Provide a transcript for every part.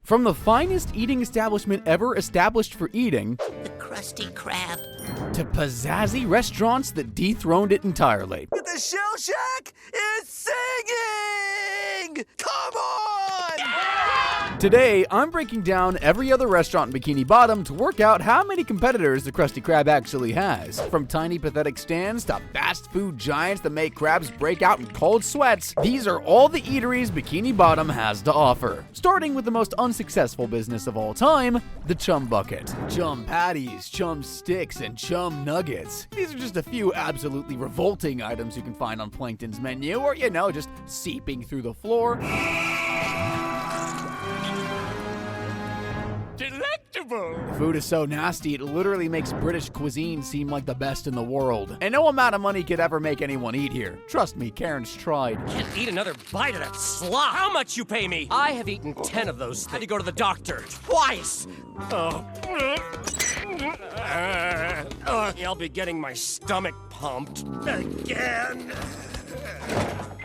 From the finest eating establishment ever established for eating, The Krusty Krab. to pizzazzy restaurants that dethroned it entirely. The Shell Shack is singing! Come on! Today, I'm breaking down every other restaurant in Bikini Bottom to work out how many competitors the Krusty Krab actually has. From tiny pathetic stands to fast food giants that make crabs break out in cold sweats, these are all the eateries Bikini Bottom has to offer. Starting with the most unsuccessful business of all time, the Chum Bucket. Chum patties, chum sticks, and chum nuggets. These are just a few absolutely revolting items you can find on Plankton's menu, or just seeping through the floor. Delectable! The food is so nasty, it literally makes British cuisine seem like the best in the world. And no amount of money could ever make anyone eat here. Trust me, Karen's tried. Can't eat another bite of that slop. How much you pay me? I have eaten 10 of those. Had to go to the doctor twice. I'll be getting my stomach pumped again.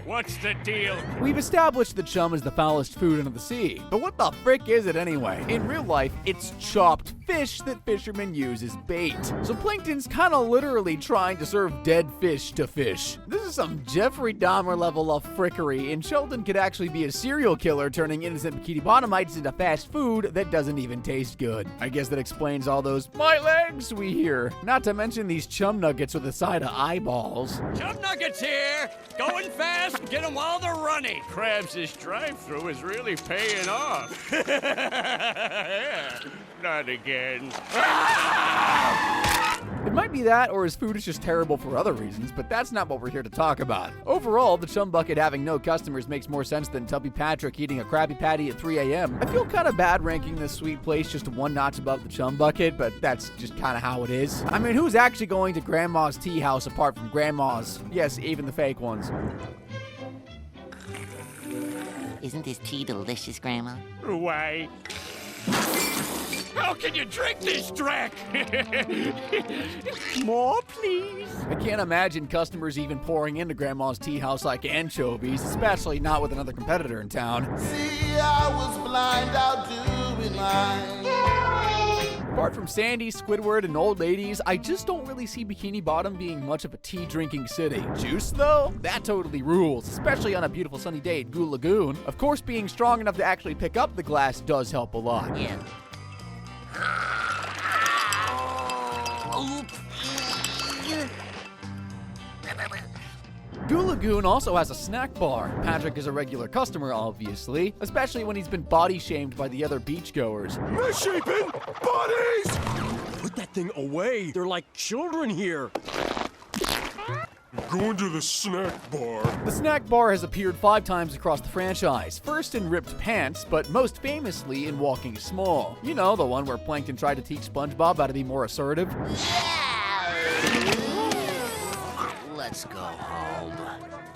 What's the deal? We've established that chum is the foulest food under the sea. But what the frick is it anyway? In real life, it's chopped fish that fishermen use as bait. So Plankton's kinda literally trying to serve dead fish to fish. This is some Jeffrey Dahmer level of frickery, and Sheldon could actually be a serial killer turning innocent Bikini Bottomites into fast food that doesn't even taste good. I guess that explains all those "my legs" we hear. Not to mention these chum nuggets with a side of eyeballs. Chum nuggets here. Going fast. Get them while they're running. Krabs' drive-thru is really paying off. Not again. It might be that, or his food is just terrible for other reasons, but that's not what we're here to talk about. Overall, the Chum Bucket having no customers makes more sense than Tubby Patrick eating a Krabby Patty at 3 a.m. I feel kind of bad ranking this sweet place just one notch above the Chum Bucket, but that's just kind of how it is. I mean, who's actually going to Grandma's tea house apart from Grandma's? Yes, even the fake ones. Isn't this tea delicious, Grandma? Why? How can you drink this dreck? More, please. I can't imagine customers even pouring into Grandma's tea house like anchovies, especially not with another competitor in town. See, I was blind out doing mine. Apart from Sandy, Squidward, and old ladies, I just don't really see Bikini Bottom being much of a tea-drinking city. Juice, though? That totally rules, especially on a beautiful sunny day at Goo Lagoon. Of course, being strong enough to actually pick up the glass does help a lot. Yeah. Goo Lagoon also has a snack bar. Patrick is a regular customer, obviously, especially when he's been body-shamed by the other beachgoers. Misshapen bodies! Put that thing away. They're like children here. Going to the snack bar. The snack bar has appeared 5 times across the franchise, first in Ripped Pants, but most famously in Walking Small. You know, the one where Plankton tried to teach SpongeBob how to be more assertive. Let's go home.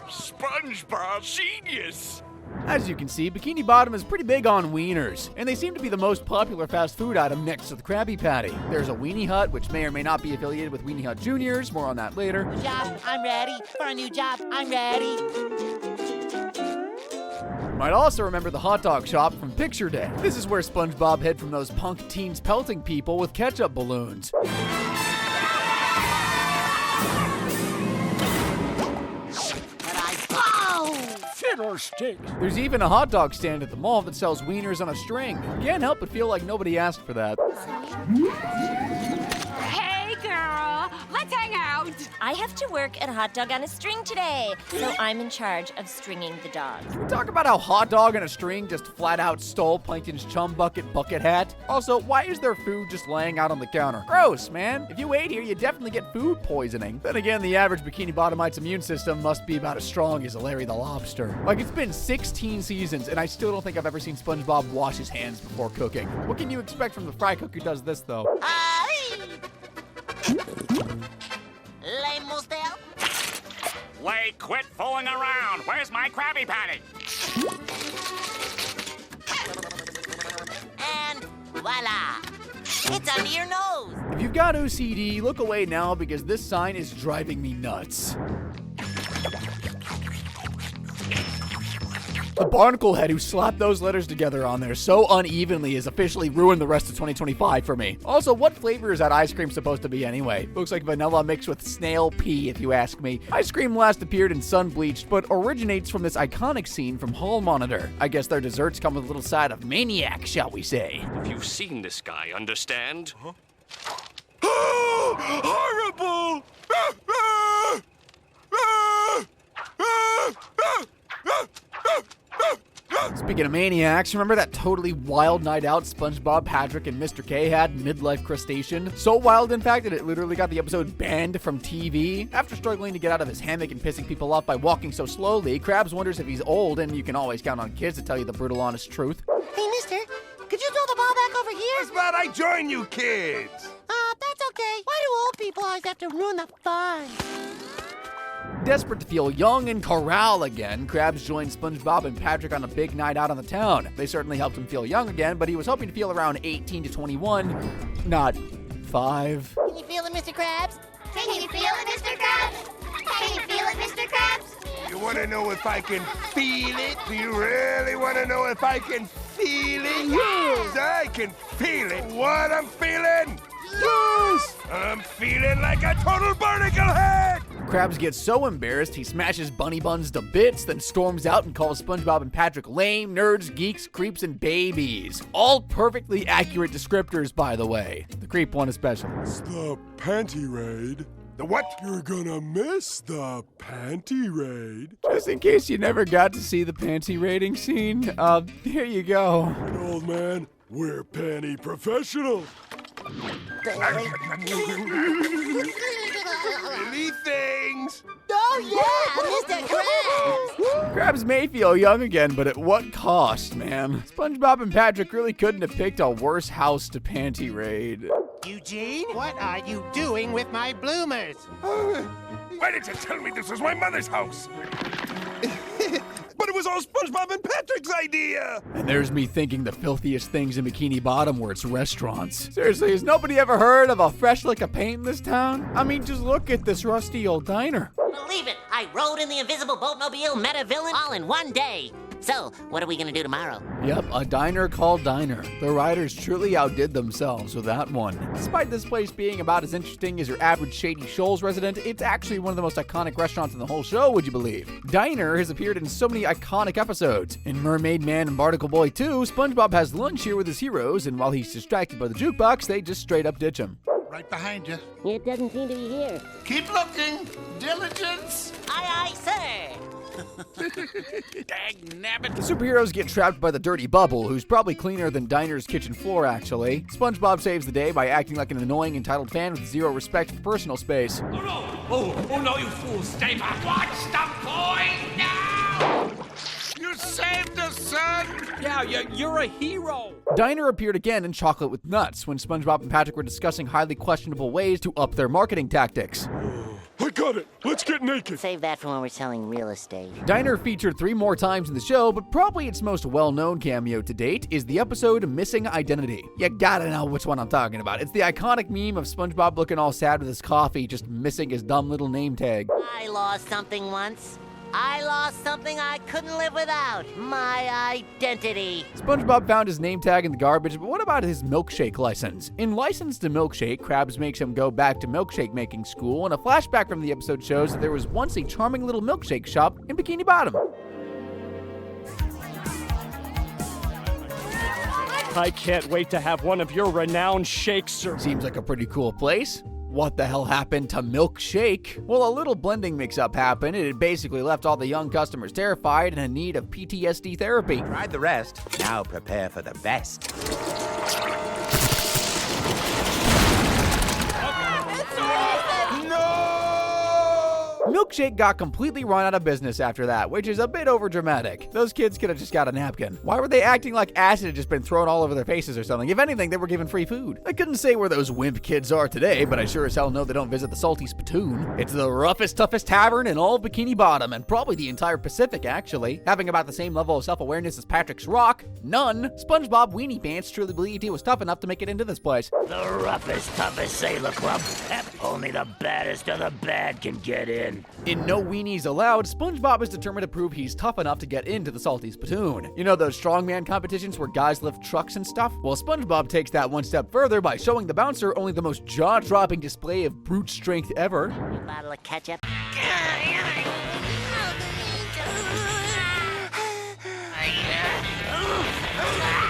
SpongeBob genius! As you can see, Bikini Bottom is pretty big on wieners, and they seem to be the most popular fast food item next to the Krabby Patty. There's a Weenie Hut, which may or may not be affiliated with Weenie Hut Juniors, more on that later. Job, I'm ready. For a new job, I'm ready. You might also remember the hot dog shop from Picture Day. This is where SpongeBob hid from those punk teens pelting people with ketchup balloons. Fiddlesticks. There's even a hot dog stand at the mall that sells wieners on a string. Can't help but feel like nobody asked for that. Hey, girl, let's hang out. I have to work at Hot Dog on a String today, so I'm in charge of stringing the dog. Can we talk about how hot dog on a string just flat out stole Plankton's Chum bucket hat? Also, why is there food just laying out on the counter? Gross, man. If you ate here, you definitely get food poisoning. Then again, the average Bikini Bottomite's immune system must be about as strong as a Larry the Lobster. Like, it's been 16 seasons, and I still don't think I've ever seen SpongeBob wash his hands before cooking. What can you expect from the fry cook who does this, though? Les Mostel? Wait, quit fooling around. Where's my Krabby Patty? And voila! It's under your nose! If you've got OCD, look away now because this sign is driving me nuts. The barnacle head who slapped those letters together on there so unevenly has officially ruined the rest of 2025 for me. Also, what flavor is that ice cream supposed to be anyway? Looks like vanilla mixed with snail pee, if you ask me. Ice cream last appeared in Sun Bleached, but originates from this iconic scene from Hall Monitor. I guess their desserts come with a little side of maniac, shall we say. Have you seen this guy, understand? Huh? Horrible! Speaking of maniacs, remember that totally wild night out SpongeBob, Patrick, and Mr. K had in Midlife Crustacean? So wild, in fact, that it literally got the episode banned from TV. After struggling to get out of his hammock and pissing people off by walking so slowly, Krabs wonders if he's old, and you can always count on kids to tell you the brutal, honest truth. Hey, mister, could you throw the ball back over here? How about I join you kids? That's okay. Why do old people always have to ruin the fun? Desperate to feel young and corral again, Krabs joined SpongeBob and Patrick on a big night out on the town. They certainly helped him feel young again, but he was hoping to feel around 18 to 21, not 5. Can you feel it, Mr. Krabs? Can you feel it, Mr. Krabs? Can you feel it, Mr. Krabs? You want to know if I can feel it? Do you really want to know if I can feel it? Yes! I can feel it. What I'm feeling? Yes! I'm feeling like a total barnacle head! Krabs gets so embarrassed, he smashes Bunny Buns to bits, then storms out and calls SpongeBob and Patrick lame, nerds, geeks, creeps, and babies. All perfectly accurate descriptors, by the way. The creep one especially. It's the panty raid. The what? You're gonna miss the panty raid. Just in case you never got to see the panty raiding scene, here you go. Old man, we're panty professionals. Silly things! Oh, yeah, Mr. Krabs! Krabs may feel young again, but at what cost, man? SpongeBob and Patrick really couldn't have picked a worse house to panty raid. Eugene, what are you doing with my bloomers? Why didn't you tell me this was my mother's house? But it was all SpongeBob and Patrick's idea! And there's me thinking the filthiest things in Bikini Bottom were its restaurants. Seriously, has nobody ever heard of a fresh lick of paint in this town? I mean, just look at this rusty old diner. Believe it, I rode in the invisible boatmobile, met a villain, all in one day. So, what are we gonna do tomorrow? Yep, a diner called Diner. The writers truly outdid themselves with that one. Despite this place being about as interesting as your average Shady Shoals resident, it's actually one of the most iconic restaurants in the whole show, would you believe? Diner has appeared in so many iconic episodes. In Mermaid Man and Barnacle Boy 2, SpongeBob has lunch here with his heroes, and while he's distracted by the jukebox, they just straight up ditch him. Right behind you. It doesn't seem to be here. Keep looking. Diligence. Aye, aye, sir. Dagnabbit! The superheroes get trapped by the dirty bubble, who's probably cleaner than Diner's kitchen floor, actually. SpongeBob saves the day by acting like an annoying, entitled fan with zero respect for personal space. Oh no! Oh no, you fools! Stay back! Watch the boy now! You saved us, son! Yeah, you're a hero. Diner appeared again in Chocolate with Nuts when SpongeBob and Patrick were discussing highly questionable ways to up their marketing tactics. I got it. Let's get naked. Save that for when we're selling real estate. Diner featured 3 more times in the show, but probably its most well-known cameo to date is the episode Missing Identity. You gotta know which one I'm talking about. It's the iconic meme of SpongeBob looking all sad with his coffee, just missing his dumb little name tag. I lost something once. I lost something I couldn't live without. My identity. SpongeBob found his name tag in the garbage, but what about his milkshake license? In License to Milkshake, Krabs makes him go back to milkshake making school, and a flashback from the episode shows that there was once a charming little milkshake shop in Bikini Bottom. I can't wait to have one of your renowned shakes, sir. Seems like a pretty cool place. What the hell happened to Milkshake? Well, a little blending mix-up happened, and it basically left all the young customers terrified and in need of PTSD therapy. Tried the rest. Now prepare for the best. Milkshake got completely run out of business after that, which is a bit overdramatic. Those kids could have just got a napkin. Why were they acting like acid had just been thrown all over their faces or something? If anything, they were given free food. I couldn't say where those wimp kids are today, but I sure as hell know they don't visit the Salty Spittoon. It's the roughest, toughest tavern in all Bikini Bottom, and probably the entire Pacific, actually. Having about the same level of self-awareness as Patrick's Rock, none. SpongeBob Weenie Pants truly believed he was tough enough to make it into this place. The roughest, toughest sailor club. Only the baddest of the bad can get in. In No Weenies Allowed, SpongeBob is determined to prove he's tough enough to get into the Salty Spittoon. You know those strongman competitions where guys lift trucks and stuff? Well, SpongeBob takes that one step further by showing the bouncer only the most jaw-dropping display of brute strength ever. A bottle of ketchup.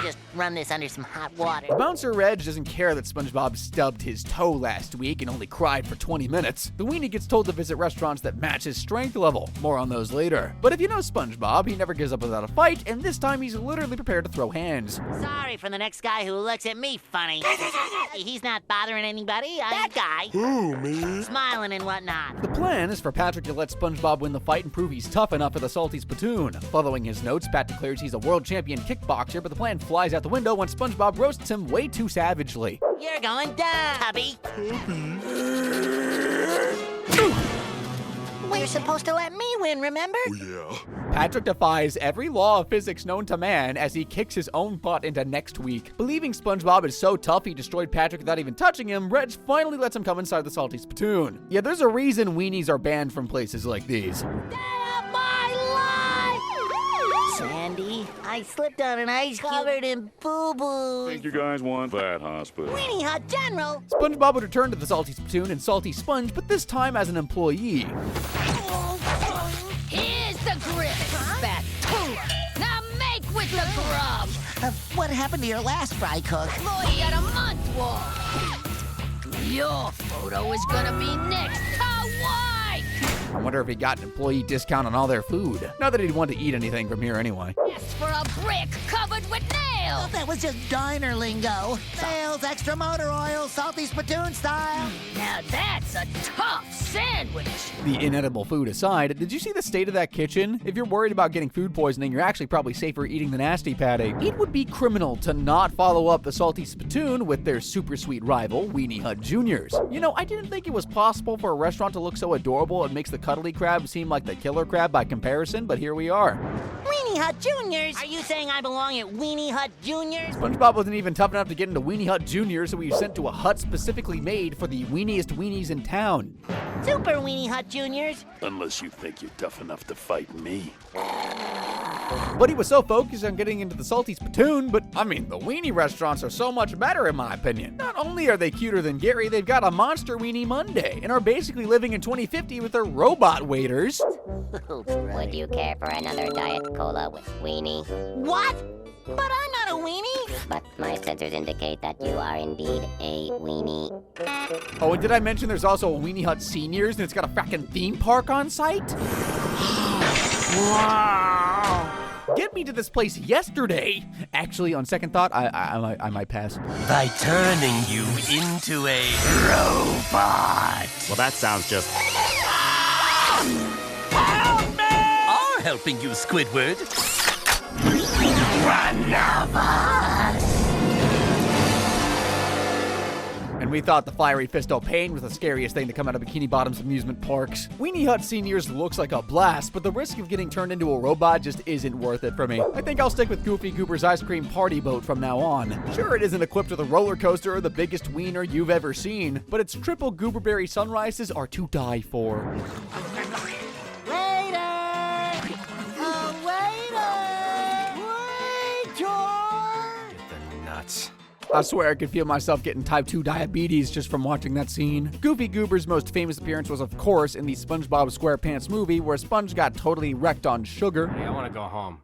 Just run this under some hot water. The bouncer Reg doesn't care that SpongeBob stubbed his toe last week and only cried for 20 minutes. The weenie gets told to visit restaurants that match his strength level. More on those later. But if you know SpongeBob, he never gives up without a fight, and this time he's literally prepared to throw hands. Sorry for the next guy who looks at me funny. He's not bothering anybody. That guy. Who, me? Smiling and whatnot. The plan is for Patrick to let SpongeBob win the fight and prove he's tough enough for the Salty Spittoon. Following his notes, Pat declares he's a world champion kickboxer, but the plan flies out the window when SpongeBob roasts him way too savagely. You're going down, Tubby. We're supposed to let me win, remember? Oh, yeah. Patrick defies every law of physics known to man as he kicks his own butt into next week. Believing SpongeBob is so tough he destroyed Patrick without even touching him, Reg finally lets him come inside the Salty Spittoon. Yeah, there's a reason weenies are banned from places like these. Sandy, I slipped on an ice covered in boo-boos. Think you guys want that hospital? Weenie Hut General. SpongeBob would return to the Salty Spittoon and Salty Sponge, but this time as an employee. Here's the grip, Spatula. Now make with the grub. What happened to your last fry cook? Boy, at a month walk. Your photo is gonna be next. Hawaii! I wonder if he got an employee discount on all their food. Not that he'd want to eat anything from here anyway. Ask for a brick covered with nails. That was just diner lingo. Sales, extra motor oil, Salty Spittoon style. Now that's a tough sandwich. The inedible food aside, did you see the state of that kitchen? If you're worried about getting food poisoning, you're actually probably safer eating the nasty patty. It would be criminal to not follow up the Salty Spittoon with their super sweet rival, Weenie Hut Juniors. You know, I didn't think it was possible for a restaurant to look so adorable it makes the cuddly crab seem like the killer crab by comparison, but here we are. Weenie Hut Juniors? Are you saying I belong at Weenie Hut Juniors? SpongeBob wasn't even tough enough to get into Weenie Hut Juniors, so he was sent to a hut specifically made for the weeniest weenies in town. Super Weenie Hut Juniors? Unless you think you're tough enough to fight me. But he was so focused on getting into the Salty Spittoon, but I mean, the weenie restaurants are so much better in my opinion. Not only are they cuter than Gary, they've got a Monster Weenie Monday, and are basically living in 2050 with their robot waiters. Would you care for another Diet Cola with weenie? What? But I'm not a weenie. But my sensors indicate that you are indeed a weenie. Oh, and did I mention there's also a Weenie Hut Seniors, and it's got a frackin' theme park on site? Wow! Get me to this place yesterday. Actually, on second thought, I might pass. By turning you into a robot. Well, that sounds just... Are helping you, Squidward. One of us. And we thought the fiery fist o' pain was the scariest thing to come out of Bikini Bottom's amusement parks. Weenie Hut Seniors looks like a blast, but the risk of getting turned into a robot just isn't worth it for me. I think I'll stick with Goofy Goober's ice cream party boat from now on. Sure, it isn't equipped with a roller coaster or the biggest wiener you've ever seen, but its triple gooberberry sunrises are to die for. I swear I could feel myself getting type 2 diabetes just from watching that scene. Goofy Goober's most famous appearance was, of course, in the SpongeBob SquarePants movie where Sponge got totally wrecked on sugar. Hey, I want to go home.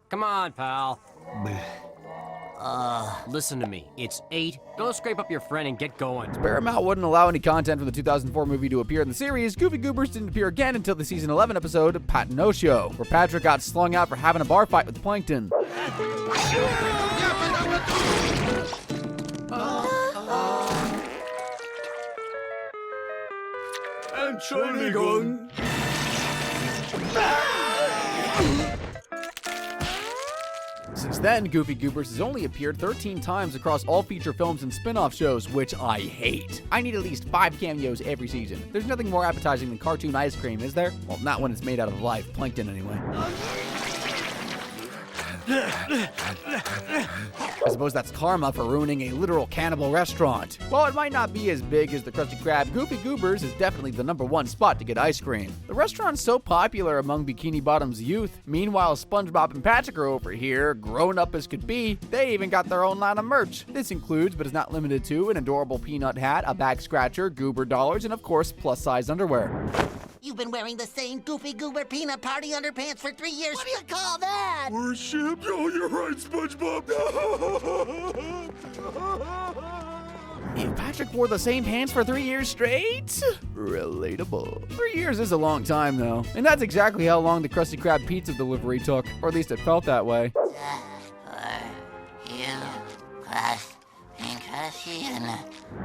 Come on, pal. Listen to me. It's 8. Go scrape up your friend and get going. Paramount wouldn't allow any content from the 2004 movie to appear in the series. Goofy Goobers didn't appear again until the season 11 episode, Pat No Show, where Patrick got slung out for having a bar fight with the plankton. Entschuldigung. Since then, Goofy Goobers has only appeared 13 times across all feature films and spin-off shows, which I hate. I need at least 5 cameos every season. There's nothing more appetizing than cartoon ice cream, is there? Well, not when it's made out of live plankton, anyway. I suppose that's karma for ruining a literal cannibal restaurant. While it might not be as big as the Krusty Krab, Goofy Goobers is definitely the #1 spot to get ice cream. The restaurant's so popular among Bikini Bottom's youth. Meanwhile, SpongeBob and Patrick are over here, grown up as could be. They even got their own line of merch. This includes, but is not limited to, an adorable peanut hat, a back scratcher, goober dollars, and of course, plus-size underwear. You've been wearing the same Goofy Goober peanut party underpants for 3 years. What do you call that? Worship? Oh, you're right, SpongeBob. If Patrick wore the same pants for 3 years straight? Relatable. 3 years is a long time, though. And that's exactly how long the Krusty Krab pizza delivery took. Or at least it felt that way.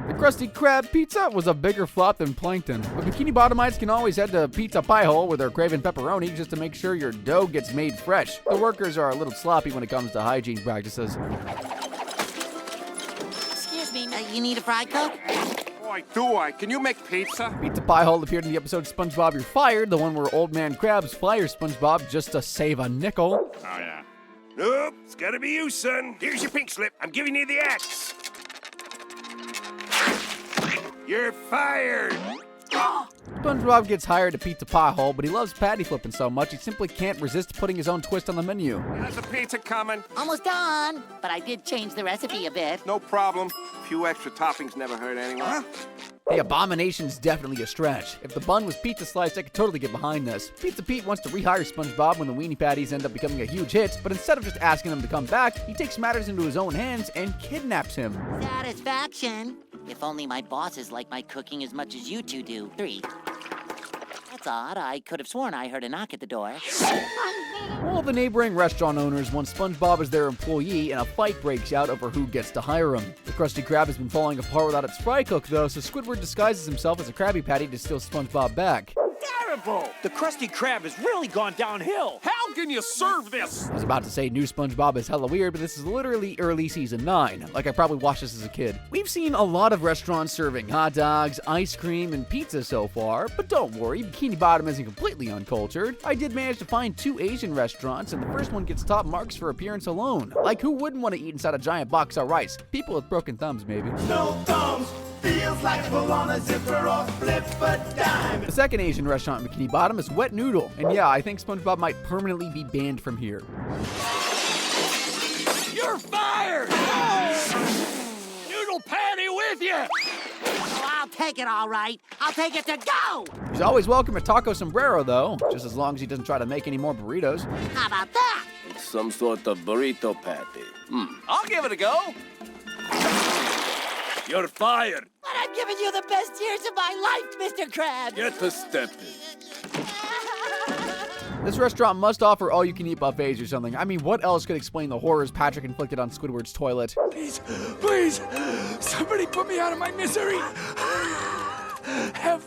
The Krusty Krab pizza was a bigger flop than plankton. But Bikini Bottomites can always head to Pizza Pie Hole with their craven pepperoni just to make sure your dough gets made fresh. The workers are a little sloppy when it comes to hygiene practices. Excuse me, you need a fry coke? Boy, do I. Can you make pizza? Pizza Pie Hole appeared in the episode SpongeBob You're Fired, the one where Old Man Krabs fires SpongeBob just to save a nickel. Oh, yeah. Nope, it's gotta be you, son. Here's your pink slip. I'm giving you the axe. You're fired! SpongeBob gets hired at Pizza Pie Hole, but he loves patty flipping so much he simply can't resist putting his own twist on the menu. How's the pizza coming? Almost done, but I did change the recipe a bit. No problem. A few extra toppings never hurt anyone. Huh? Hey, Abomination's definitely a stretch. If the bun was pizza sliced, I could totally get behind this. Pizza Pete wants to rehire SpongeBob when the weenie patties end up becoming a huge hit, but instead of just asking him to come back, he takes matters into his own hands and kidnaps him. Satisfaction. If only my bosses like my cooking as much as you two do. 3. That's odd. I could have sworn I heard a knock at the door. Well, the neighboring restaurant owners want SpongeBob as their employee, and a fight breaks out over who gets to hire him. The Krusty Krab has been falling apart without its fry cook, though, so Squidward disguises himself as a Krabby Patty to steal SpongeBob back. Terrible! The Krusty Krab has really gone downhill. How can you serve this? I was about to say new SpongeBob is hella weird, but this is literally early season 9. Like I probably watched this as a kid. We've seen a lot of restaurants serving hot dogs, ice cream, and pizza so far, but don't worry, Bikini Bottom isn't completely uncultured. I did manage to find 2 Asian restaurants, and the first one gets top marks for appearance alone. Like who wouldn't want to eat inside a giant box of rice? People with broken thumbs, maybe. No thumbs. Feels like pull on a zipper or flip a dime. The second Asian restaurant in Bikini Bottom is Wet Noodle. And yeah, I think SpongeBob might permanently be banned from here. You're fired! Noodle patty with you! Oh, I'll take it all right. I'll take it to go! He's always welcome at Taco Sombrero, though. Just as long as he doesn't try to make any more burritos. How about that? It's some sort of burrito patty. I'll give it a go. You're fired. But I'm giving you the best years of my life, Mr. Krabs! Get to stepping. This restaurant must offer all-you-can-eat buffets or something. I mean, what else could explain the horrors Patrick inflicted on Squidward's toilet? Please, please, somebody put me out of my misery. Have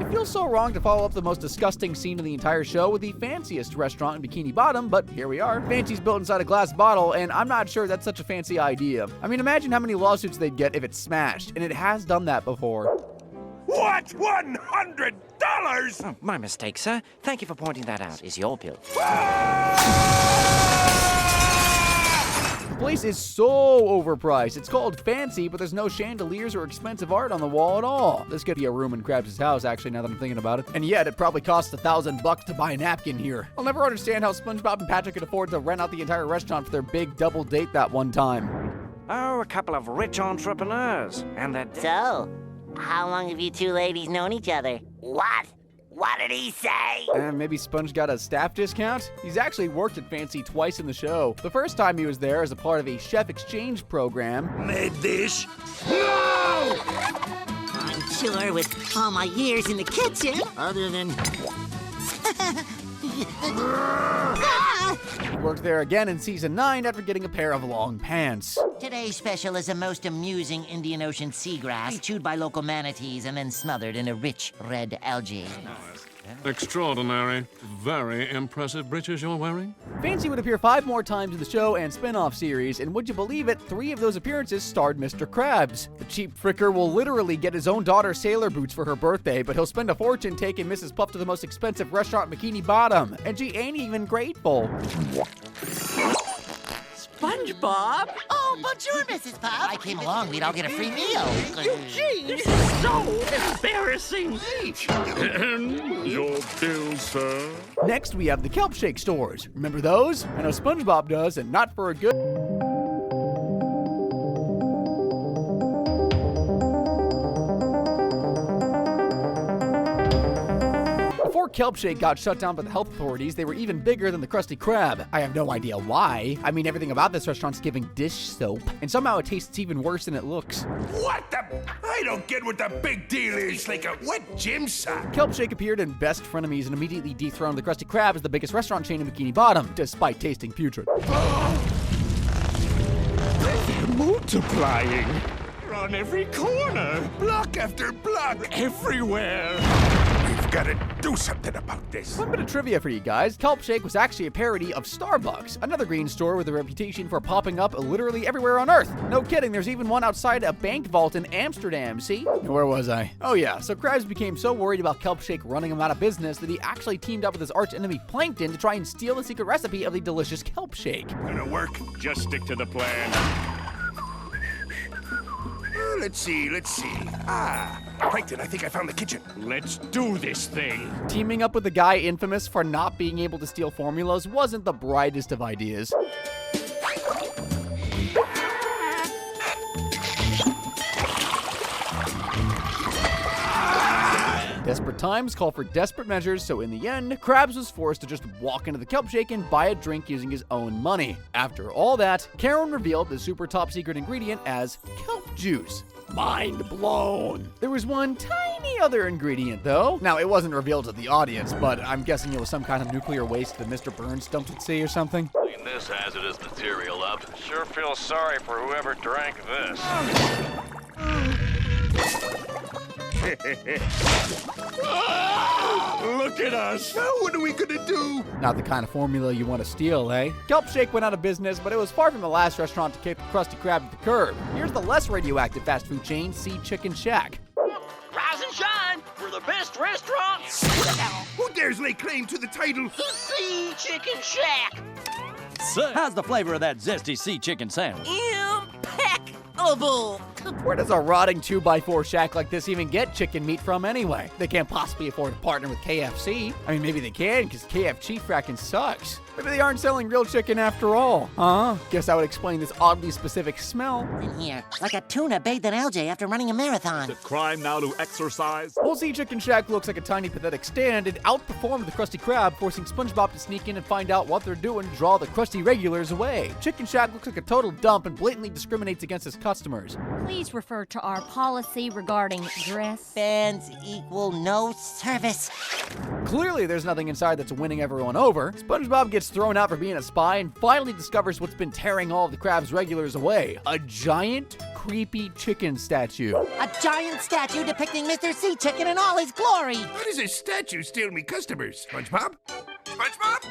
It feels so wrong to follow up the most disgusting scene in the entire show with the fanciest restaurant in Bikini Bottom, but here we are. Fancy's built inside a glass bottle, and I'm not sure that's such a fancy idea. I mean, imagine how many lawsuits they'd get if it's smashed, and it has done that before. What? $100? Oh, my mistake, sir. Thank you for pointing that out. Is your bill? The place is so overpriced. It's called fancy, but there's no chandeliers or expensive art on the wall at all. This could be a room in Krabs' house, actually, now that I'm thinking about it. And yet, it probably costs $1,000 to buy a napkin here. I'll never understand how SpongeBob and Patrick could afford to rent out the entire restaurant for their big double date that one time. Oh, a couple of rich entrepreneurs. And that... So, how long have you two ladies known each other? What? What did he say? Maybe Sponge got a staff discount? He's actually worked at Fancy twice in the show. The first time he was there as a part of a chef exchange program. Made dish. No! I'm sure with all my years in the kitchen, other than... He worked there again in season 9 after getting a pair of long pants. Today's special is a most amusing Indian Ocean seagrass chewed by local manatees and then smothered in a rich red algae. Extraordinary. Very impressive breeches you're wearing. Fancy would appear 5 more times in the show and spin-off series, and would you believe it, 3 of those appearances starred Mr. Krabs. The cheap fricker will literally get his own daughter sailor boots for her birthday, but he'll spend a fortune taking Mrs. Puff to the most expensive restaurant in Bikini Bottom, and she ain't even grateful. SpongeBob? Oh, bonjour, Mrs. Puff. I came along, we'd all get a free meal. Eugene, this is so embarrassing. And your bill, sir. Next, we have the Kelp Shake stores. Remember those? I know SpongeBob does, and not for a good... Before Kelp Shake got shut down by the health authorities, they were even bigger than the Krusty Krab. I have no idea why. I mean, everything about this restaurant's giving dish soap, and somehow it tastes even worse than it looks. What the? I don't get what the big deal is. Like a wet gym sock. Kelp Shake appeared in Best Frenemies and immediately dethroned the Krusty Krab as the biggest restaurant chain in Bikini Bottom, despite tasting putrid. They're multiplying. They're on every corner. Block after block. Everywhere. We've got to do something about this. One bit of trivia for you guys. Kelp Shake was actually a parody of Starbucks, another green store with a reputation for popping up literally everywhere on Earth. No kidding, there's even one outside a bank vault in Amsterdam, see? Where was I? Oh yeah, so Krabs became so worried about Kelp Shake running him out of business that he actually teamed up with his arch enemy Plankton to try and steal the secret recipe of the delicious Kelp Shake. Gonna work. Just stick to the plan. Let's see. Plankton, I think I found the kitchen. Let's do this thing. Teaming up with the guy infamous for not being able to steal formulas wasn't the brightest of ideas. Desperate times call for desperate measures, so in the end, Krabs was forced to just walk into the Kelp Shake and buy a drink using his own money. After all that, Karen revealed the super top secret ingredient as kelp juice. Mind blown. There was one tiny other ingredient, though. Now, it wasn't revealed to the audience, but I'm guessing it was some kind of nuclear waste that Mr. Burns dumped at sea or something. Clean this hazardous material up. Sure feel sorry for whoever drank this. Look at us. Now what are we gonna do? Not the kind of formula you want to steal, eh? Kelp Shake went out of business, but it was far from the last restaurant to kick the Krusty Krab to the curb. Here's the less radioactive fast food chain, Sea Chicken Shack. Rise and shine. We're the best restaurant. Who dares lay claim to the title? The Sea Chicken Shack. So, how's the flavor of that zesty sea chicken sandwich? Impeccable. Where does a rotting 2x4 shack like this even get chicken meat from anyway? They can't possibly afford to partner with KFC. I mean, maybe they can, because KFC fracking sucks. Maybe they aren't selling real chicken after all. Huh? Guess that would explain this oddly specific smell. In here, like a tuna bathed in algae after running a marathon. Is it crime now to exercise? Old Sea Chicken Shack looks like a tiny pathetic stand. It outperformed the Krusty Krab, forcing SpongeBob to sneak in and find out what they're doing to draw the crusty regulars away. Chicken Shack looks like a total dump and blatantly discriminates against its customers. Please refer to our policy regarding dress. Fans equal no service. Clearly, there's nothing inside that's winning everyone over. SpongeBob gets thrown out for being a spy and finally discovers what's been tearing all of the Krab's regulars away. A giant, creepy chicken statue. A giant statue depicting Mr. Sea Chicken in all his glory. How does a statue steal me customers? SpongeBob? SpongeBob?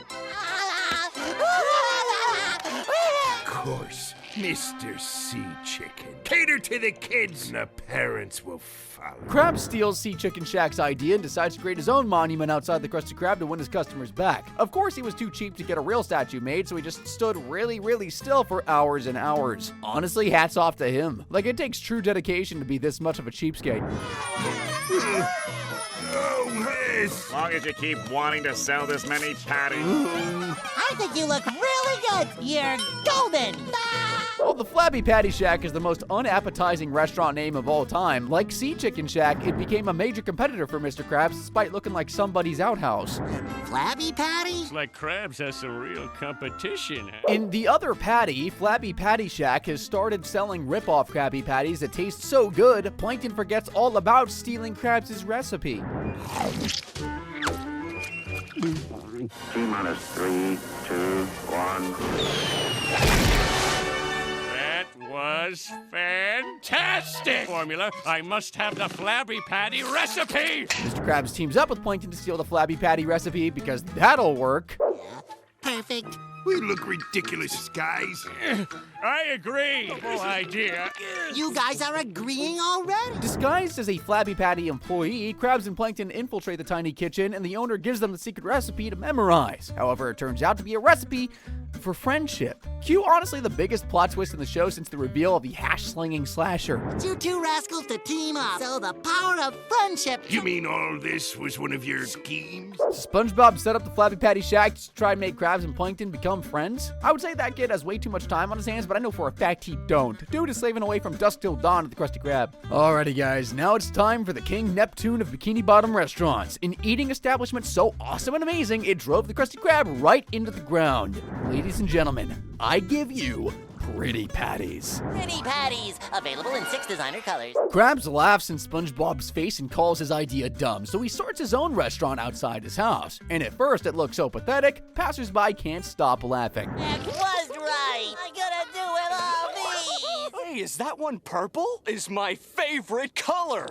Of course, Mr. Sea Chicken. Cater to the kids, and the parents will follow. Krabs steals Sea Chicken Shack's idea and decides to create his own monument outside the Krusty Krab to win his customers back. Of course, he was too cheap to get a real statue made, so he just stood really still for hours and hours. Honestly, hats off to him. Like, it takes true dedication to be this much of a cheapskate. As long as you keep wanting to sell this many patties. I think you look really good. You're golden. Well, the Flabby Patty Shack is the most unappetizing restaurant name of all time. Like Sea Chicken Shack, it became a major competitor for Mr. Krabs despite looking like somebody's outhouse. Flabby Patty? It's like Krabs has some real competition. In the other patty, Flabby Patty Shack has started selling rip-off Krabby Patties that taste so good, Plankton forgets all about stealing Krabs' recipe. T-minus 3, 2, 1. That was was fantastic. Formula, I must have the Flabby Patty recipe. Mr. Krabs teams up with Plankton to steal the Flabby Patty recipe because that'll work. Perfect. We look ridiculous, guys. I agree. The whole idea. You guys are agreeing already? Disguised as a Flabby Patty employee, Krabs and Plankton infiltrate the tiny kitchen, and the owner gives them the secret recipe to memorize. However, it turns out to be a recipe for friendship. Cue honestly the biggest plot twist in the show since the reveal of the hash-slinging slasher. You two rascals to team up, so the power of friendship. You mean all this was one of your schemes? SpongeBob set up the Flabby Patty shack to try and make Krabs and Plankton become friends? I would say that kid has way too much time on his hands, but I know for a fact he don't. Dude is slaving away from dusk till dawn at the Krusty Krab. Alrighty guys, now it's time for the King Neptune of Bikini Bottom restaurants. An eating establishment so awesome and amazing, it drove the Krusty Krab right into the ground. Ladies and gentlemen, I give you Pretty Patties. Pretty Patties, available in 6 designer colors. Krabs laughs in SpongeBob's face and calls his idea dumb, so he starts his own restaurant outside his house. And at first it looks so pathetic, passersby can't stop laughing. That was right. I gotta do it all these. Hey, is that one purple? Is my favorite color.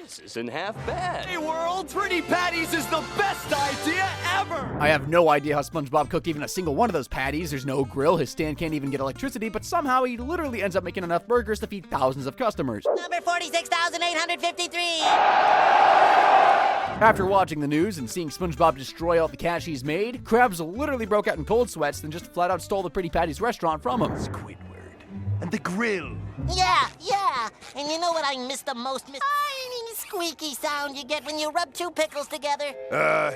This isn't half bad. Hey, world, Pretty Patties is the best idea ever. I have no idea how SpongeBob cooked even a single one of those patties. There's no grill, his stand can't even get electricity, but somehow he literally ends up making enough burgers to feed thousands of customers. Number 46,853. After watching the news and seeing SpongeBob destroy all the cash he's made, Krabs literally broke out in cold sweats and just flat out stole the Pretty Patties restaurant from him. Squidward. And the grill. Yeah. And you know what I miss the most? Tiny squeaky sound you get when you rub 2 pickles together. No,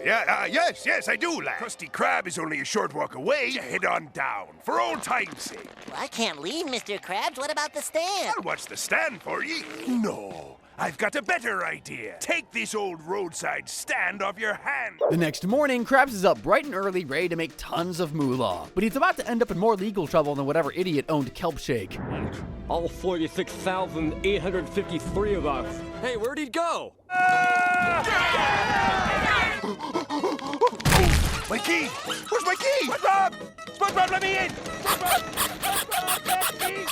yes, I do, lad. Krusty Krab is only a short walk away. Head on down, for old time's sake. Well, I can't leave, Mr. Krabs. What about the stand? I'll watch the stand for ye. No, I've got a better idea. Take this old roadside stand off your hand. The next morning, Krabs is up bright and early, ready to make tons of moolah. But he's about to end up in more legal trouble than whatever idiot owned Kelp Shake. All 46,853 of us. Hey, where'd he go? My key! Where's my key? SpongeBob! SpongeBob, let me in! SpongeBob, let me in!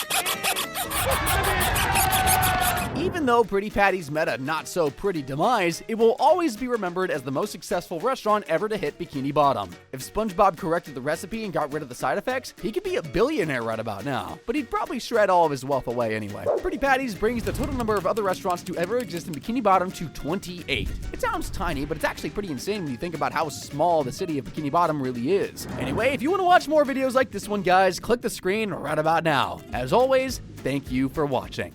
Even though Pretty Patties met a not-so-pretty demise, it will always be remembered as the most successful restaurant ever to hit Bikini Bottom. If SpongeBob corrected the recipe and got rid of the side effects, he could be a billionaire right about now. But he'd probably shred all of his wealth away anyway. Pretty Patties brings the total number of other restaurants to ever exist in Bikini Bottom to 28. It sounds tiny, but it's actually pretty insane when you think about how small the city of Bikini Bottom really is. Anyway, if you want to watch more videos like this one, guys, click the screen right about now. As always, thank you for watching.